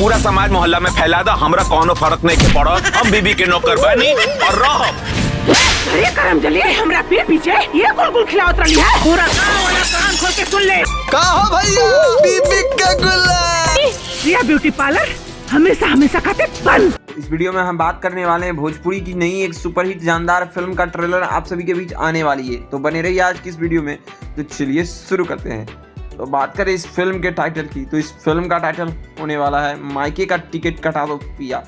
पूरा समाज मोहल्ला में फैला दा, हमरा कोनो फर्क नहीं के पड़त। हम बीबी के नौकर बनी और रहब। अरे करम जलिए हमरा पेट पीछे ये गुलगुल खिलावत रही है। पूरा गांव वाला कान खोल के सुन ले। का हो भैया बीबी का गुल्ला। रिया ब्यूटी पार्लर हमेशा हमेशा खाते बंद। इस वीडियो में हम बात करने वाले हैं भोजपुरी की नई एक सुपरहिट जानदार फिल्म का ट्रेलर आप सभी के बीच आने वाली है। तो बने रहिए आज की इस वीडियो में। तो चलिए शुरू करते हैं। तो बात करें इस फिल्म के टाइटल की, तो इस फिल्म का टाइटल होने वाला है मायके का टिकट कटा दो पिया।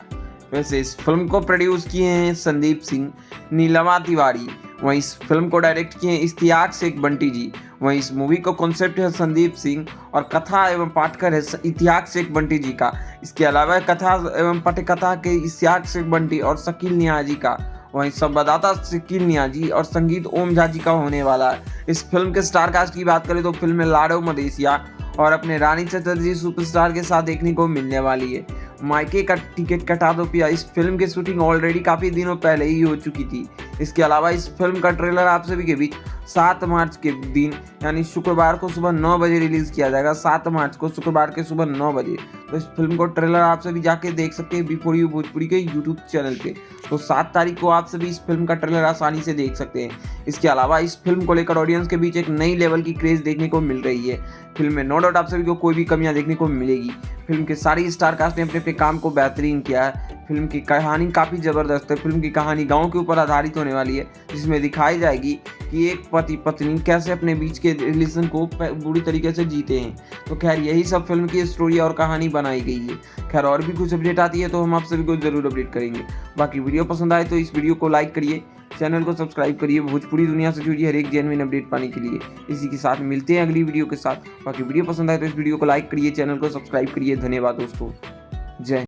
वैसे इस फिल्म को प्रोड्यूस किए हैं संदीप सिंह, नीलमा तिवारी। वहीं इस फिल्म को डायरेक्ट किए हैं इश्तियाक शेख बंटी जी। वहीं इस मूवी का कॉन्सेप्ट है संदीप सिंह और कथा एवं पाठकर है इश्तियाक शेख बंटी जी का। इसके अलावा कथा एवं पटकथा के इश्तियाक शेख बंटी और शकील नियाजी का। वहीं संवाददाता शकील नियाजी और संगीत ओम झा जी का होने वाला है। इस फिल्म के स्टार कास्ट की बात करें तो फिल्म में लाडो मदेशिया और अपने रानी चटर्जी सुपरस्टार के साथ देखने को मिलने वाली है। मायके का टिकट कटा दो पिया इस फिल्म की शूटिंग ऑलरेडी काफ़ी दिनों पहले ही हो चुकी थी। इसके अलावा इस फिल्म का ट्रेलर आप सभी के बीच 7 मार्च के दिन यानी शुक्रवार को सुबह 9 बजे रिलीज किया जाएगा। 7 मार्च को शुक्रवार के सुबह 9 बजे। तो इस फिल्म को ट्रेलर आप सभी जाके देख सकते हैं बिफोर यू भोजपुरी के यूट्यूब चैनल पे। तो 7 तारीख को आप सभी इस फिल्म का ट्रेलर आसानी से देख सकते हैं। इसके अलावा इस फिल्म को लेकर ऑडियंस के बीच एक नई लेवल की क्रेज देखने को मिल रही है। फिल्म में नो डाउट आप सभी को कोई भी कमियां देखने को मिलेगी। फिल्म के सारी स्टार कास्ट ने अपने अपने काम को बेहतरीन किया है। फिल्म की कहानी काफ़ी ज़बरदस्त है। फिल्म की कहानी गांव के ऊपर आधारित होने वाली है, जिसमें दिखाई जाएगी कि एक पति पत्नी कैसे अपने बीच के रिलेशन को बुरी तरीके से जीते हैं। तो खैर यही सब फिल्म की स्टोरी और कहानी बनाई गई है। खैर और भी कुछ अपडेट आती है तो हम आप सभी को जरूर अपडेट करेंगे। बाकी वीडियो पसंद आए तो इस वीडियो को लाइक करिए, चैनल को सब्सक्राइब करिए भोजपुरी दुनिया से जुड़ी हर एक जेन्युइन अपडेट पाने के लिए। इसी के साथ मिलते हैं अगली वीडियो के साथ। बाकी वीडियो पसंद आए तो इस वीडियो को लाइक करिए, चैनल को सब्सक्राइब करिए। धन्यवाद दोस्तों, जय।